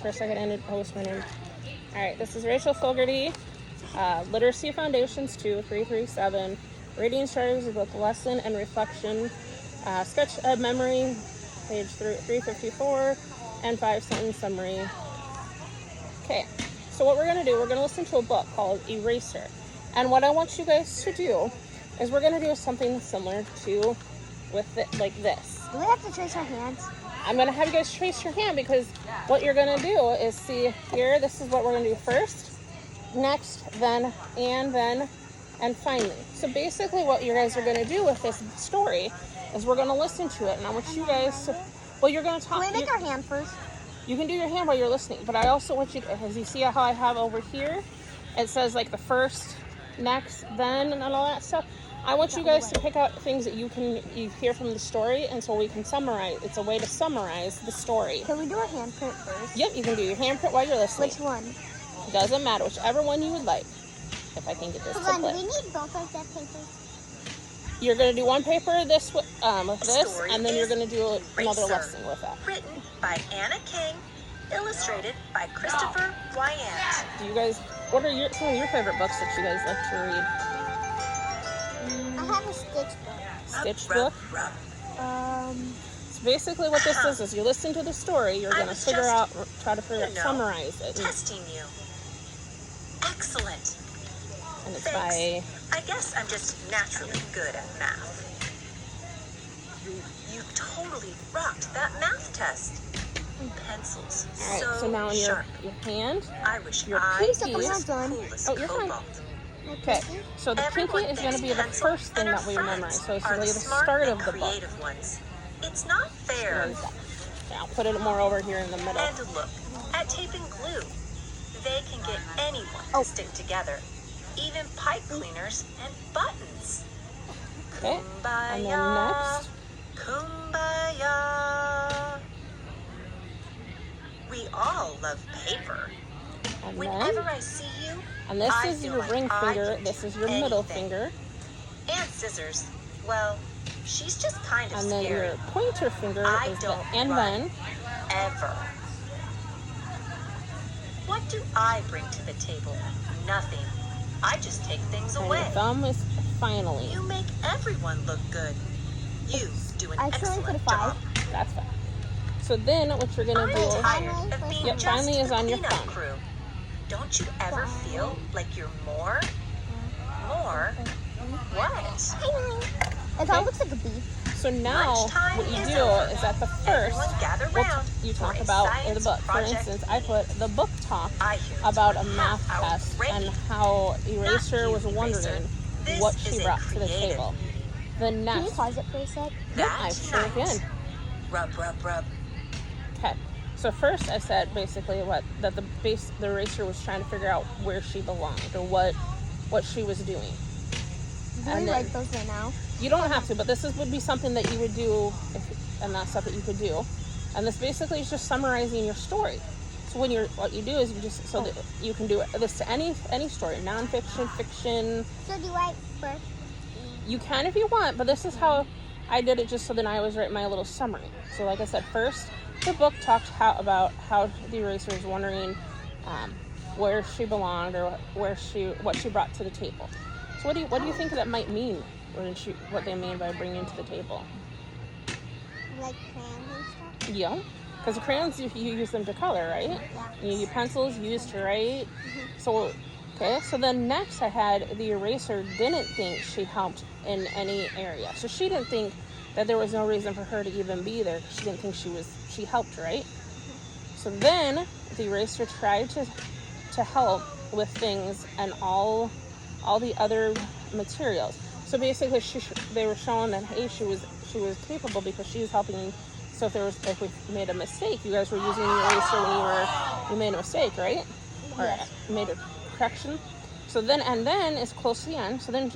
for a second and post my name. All right, this is Rachel Fogarty, Literacy Foundations 2, 337, Reading Strategies, book lesson and reflection, sketch of memory, page 354, and 5-sentence summary. Okay, so what we're going to do, we're going to listen to a book called Eraser. And what I want you guys to do is we're going to do something similar to with it, like this. Do we have to trace our hands? I'm going to have you guys trace your hand because what you're going to do is see here, this is what we're going to do first, next, then, and finally. So basically what you guys are going to do with this story is we're going to listen to it. And I want you guys to, well, you're going to talk. Can we make our hand first? You can do your hand while you're listening, but I also want you to, as you see how I have over here, it says like the first, next, then, and all that stuff. I want you guys to pick out things that you hear from the story, and so we can summarize. It's a way to summarize the story. Can we do a handprint first? Yep, you can do your handprint while you're listening. Which one? Doesn't matter, whichever one you would like. If I can get this to Hold on, play. we need both of that papers. You're going to do one paper this with this, Story and then you're is going to do another Eraser. lesson with that. Written by Anna King, illustrated by Christopher Wyant. Do you guys? What are some of your favorite books that you guys like to read? I have a Stitch book. Stitch Rub, book. rub. So basically, what this is you listen to the story. You're going to was figure out, just, try to figure out, summarize it, Testing you. Excellent. and it's Thanks. by. I guess I'm just naturally good at math. You totally rocked that math test. Pencils, All right. So now in sharp. your hand. I wish your I pinky- was Please as put my hands cool as Oh, you're fine. Cobalt. Okay. So the Everyone pinky is going to be the thinks first thing pencils that we and our memorize. So friends it's are really the smart start and of the book. creative ones. It's not fair. Okay, I'll put it more over here in the middle. And look at tape and glue. They can get anyone to stick together, even pipe cleaners and buttons. Okay. Kumbaya, And then next. Kumbaya. We all love paper. And Whenever then. I see you, And this I is feel your like ring I finger. can This do is your middle anything. finger. Aunt Scissors, well, she's just kind of And then scary. your pointer finger I is the don't and run. then. Ever. What do I bring to the table? Nothing. I just take things And away. your thumb is finally. You make everyone look good. You do an I actually put a excellent 5. job. That's fine. So then what you're going to I'm do. tired of being Yep, just finally is the on your cleanup thumb. crew. Don't you ever feel like you're more? More? What? It kind of looks like a bee. So now Lunchtime what you is do over. is at the first, Everyone gather round you for talk a about in the science book. For project instance, I put the book talk I hear it's about a worth math half our test grade. and how Eraser you, was Eraser. wondering This what is she a brought to the creative. table. The Can you next, pause it for a sec? yeah, I That sure night. can. Rub, rub, rub. Okay. So first I said basically that the Eraser was trying to figure out where she belonged or what she was doing. Do And we then- write those right now? You don't have to, but this would be something that you would do, and that's stuff that you could do. And this basically is just summarizing your story. So what you do is you just so that you can do this to any story, nonfiction, fiction. So do you write first? You can if you want, but this is how I did it, just so then I always write my little summary. So like I said, first the book talked about how the Eraser is wondering where she belonged or what she brought to the table. So what do you think that might mean? What they mean by bringing to the table? Like crayons and stuff? Yeah, because the crayons you use them to color, right? Yeah. You use pencils used to write. So so then next I had the Eraser didn't think she helped in any area. So she didn't think that there was no reason for her to even be there. She didn't think she helped, right? So then the Eraser tried to help with things and all the other materials. So basically they were showing that hey, she was capable because she was helping. So if we made a mistake, you guys were using the Eraser when you made a mistake, right? Or made a correction. So then it's close to the end. So then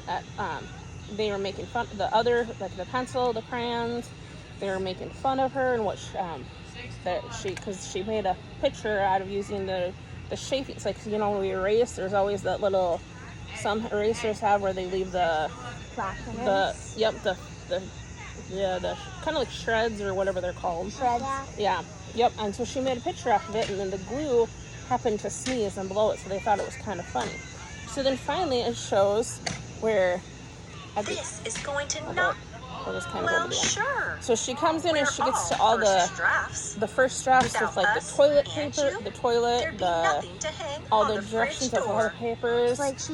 they were making fun of the other, like the pencil, the crayons. They were making fun of her and what because she made a picture out of using the shaping. It's like, when we erase, there's always that little, some erasers have where they leave the kind of like shreds or whatever they're called. Shreds. Yeah. Yep, and so she made a picture off of it, and then the glue happened to sneeze and blow it, so they thought it was kind of funny. So then finally it shows where at the, This is going to hold not. up. I'll just kind of Well, hold it again. sure. So she comes in and We're she gets to all first drafts. the first drafts Without with like the us toilet and paper, you, the toilet, There'd be the nothing to hang all on the the fridge directions of all the door. papers. Like she's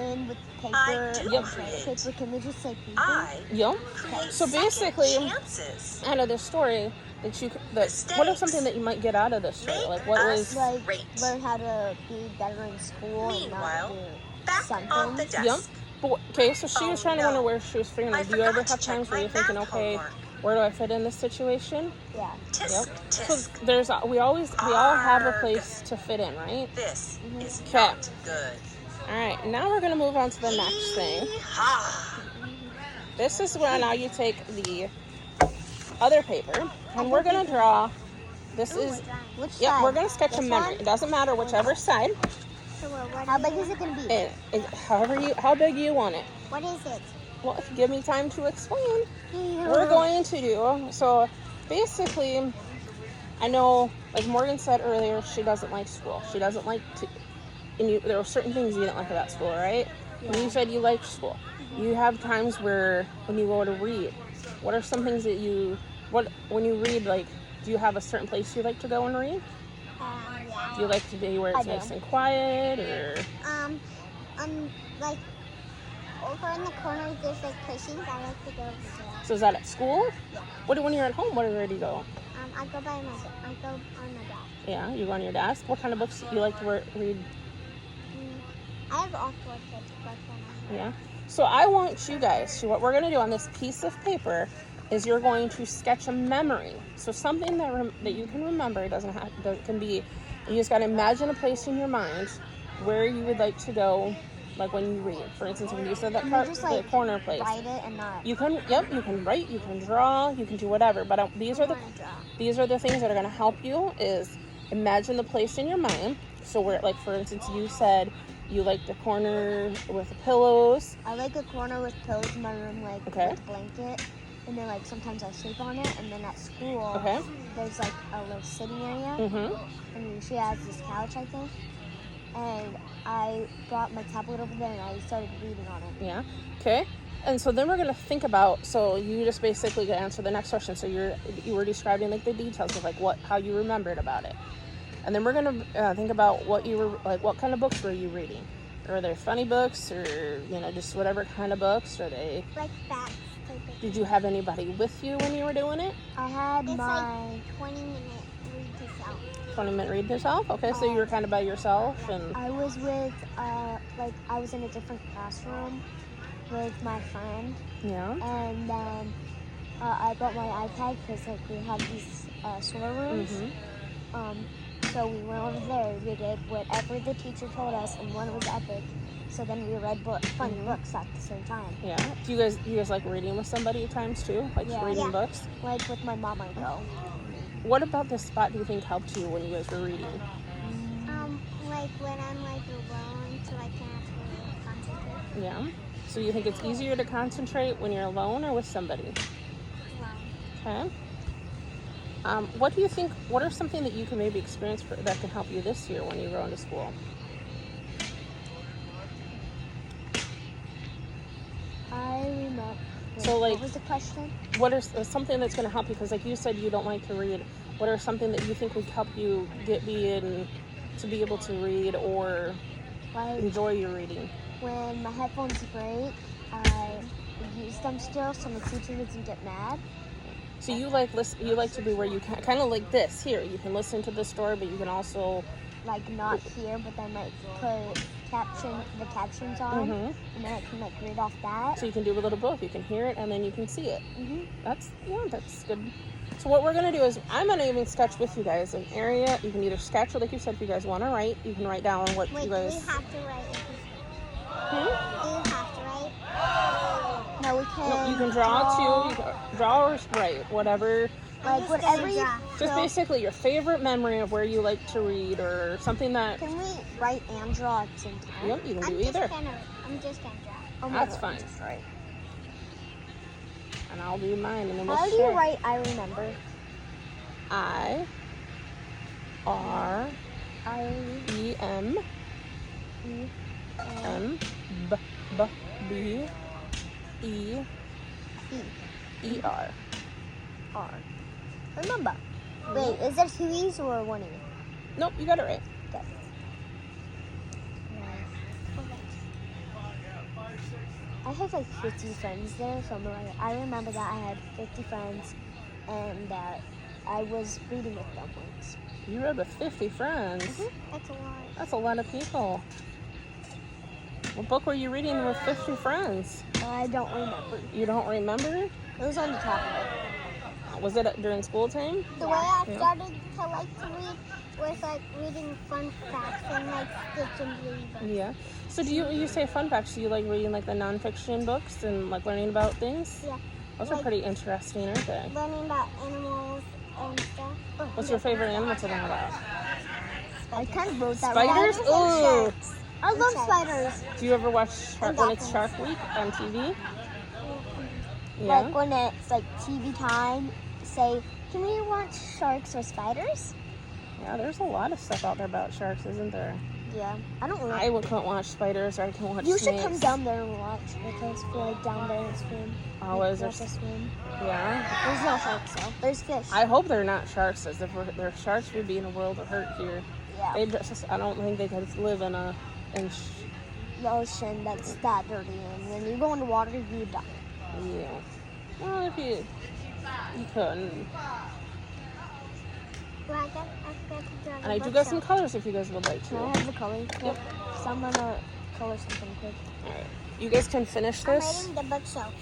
in with paper. I do Yep. create. Paper, can we just say paper? I Yep. create So basically, second chances. out of this story, that you that what is something that you might get out of this story? Make Like what us was Like great. learn how to be better in school Meanwhile, and not do back something. on the desk. Yep. But, okay, so she Oh, was trying to no. wonder where she was figuring I out. Do you ever forgot have to check times where my you're thinking, math okay, homework. where do I fit in this situation? Yeah. Tisk, Yep. tisk. So there's we all have a Arg. place to fit in, right? This is Okay. not good. All right, now we're gonna move on to the next thing. Yeehaw. This is where now you take the other paper and we're gonna draw. This is Which yeah, side? we're gonna sketch a This memory. one? It doesn't matter whichever side. So how big is it gonna be? How big you want it. What is it? Well, if you give me time to explain. We're going to do so. Basically, I know, like Morgan said earlier, she doesn't like school. She doesn't like to. And there were certain things you didn't like about school, right? Yeah. And you said you liked school. You have times where when you go to read, what are some things that when you read, like, do you have a certain place you like to go and read? Yeah. Do you like to be where it's I do. nice and quiet, or Like over in the corner, there's like cushions. I like to go over there. so is that at school? Yeah. When you're at home, where do you go? I go on my desk. Yeah, you go on your desk. What kind of books do you like to read? I have all sorts of books on my Yeah. So I want you guys to, what we're going to do on this piece of paper is you're going to sketch a memory. So something that you can remember. It doesn't have, can be, you just got to imagine a place in your mind where you would like to go, like when you read. For instance, when you said that the corner place. Write it and not. You can, yep, you can write, you can draw, you can do whatever. But these are the things that are going to help you is imagine the place in your mind. So where, like for instance, you said you like the corner with the pillows. I like a corner with pillows in my room, like Okay. with a blanket. And then like sometimes I sleep on it. And then at school, Okay. there's like a little sitting area. Mm-hmm. And she has this couch, I think. And I brought my tablet over there and I started reading on it. Yeah. Okay. And so then we're gonna think about. So you just basically answer the next question. So you were describing like the details of like how you remembered about it, and then we're gonna think about what you were like. What kind of books were you reading? Are they funny books, or just whatever kind of books? Are they Like facts type of. Did you have anybody with you when you were doing it? I had my 20-minute read to self. 20-minute read yourself. Okay, so you were kind of by yourself, and I was with I was in a different classroom with my friend, yeah. and then I brought my iPad because like we had these storerooms. Mm-hmm. So we went over there. We did whatever the teacher told us, and one was epic. So then we read funny books at the same time. Yeah. Do you guys like reading with somebody at times too? Like reading books? Like with my mom, I go. What about this spot do you think helped you when you guys were reading? Like when I'm like alone, so I can't really concentrate. Yeah. So you think it's easier to concentrate when you're alone or with somebody? Alone. Okay. What do you think? What are something that you can maybe experience that can help you this year when you go into school? I remember. So, like, what was the question? What is something that's going to help you? Because like you said, you don't like to read. What are something that you think would help you to be able to read or Like enjoy your reading? when my headphones break, I use them still, so my teacher doesn't get mad. So you like to be where you can kind of like this here. You can listen to the story, but you can also Like not here, but then like put the captions on, and then I can like read off that. So you can do a little both. You can hear it and then you can see it. Mhm. That's good. So what we're gonna do is I'm gonna even sketch with you guys an area. You can either sketch or like you said, if you guys want to write, you can write down what you guys. Do we have to write? Hmm? Do you have to write? No, we can. No, you can draw too. You can draw or write, whatever. Like whatever you. Just basically your favorite memory of where you like to read or something that. Can we write and draw at the same time? Yep, you can do either. I'm just gonna draw. Oh, That's my God. fine. Right. And I'll do mine, and then we'll How do share. you write? I remember. I R E M M B B E E-R. R. Remember. Wait, is there 2 E's or 1 E? Nope, you got it right. Okay. I have like 50 friends there, so I remember that I had 50 friends and that I was reading with them once. You read with 50 friends. That's a lot. That's a lot of people. What book were you reading with 50 friends? I don't remember. You don't remember? It was on the top of it. Was it during school time? The way I started to like to read was like reading fun facts and like Stitch and Read. Yeah. So do you say fun facts? Do you like reading like the nonfiction books and like learning about things? Yeah. Those are pretty interesting, aren't they? Learning about animals and stuff. What's your favorite animal to learn about? I kind of wrote that. Spiders? Ooh. I love spiders. Do you ever watch when it's Shark Week on TV? Yeah. Like when it's like TV time, say, can we watch sharks or spiders? Yeah, there's a lot of stuff out there about sharks, isn't there? Yeah. I don't really. Can't watch spiders or I can watch You snakes. should come down there and watch because we're like down there and swim. Oh, Like, is there? watch us swim. Yeah. There's no sharks though. There's fish. I hope they're not sharks, as if they're sharks, we'd be in a world of hurt here. Yeah. I don't think they could live in The ocean that's that dirty, and when you go in the water, you die. yeah. Well, if you couldn't. Well, I got to And I do got some colors if you guys would like Can I to. have the color? Yep. So I'm gonna color something quick. All right. You guys can finish I'm this. reading the bookshelf.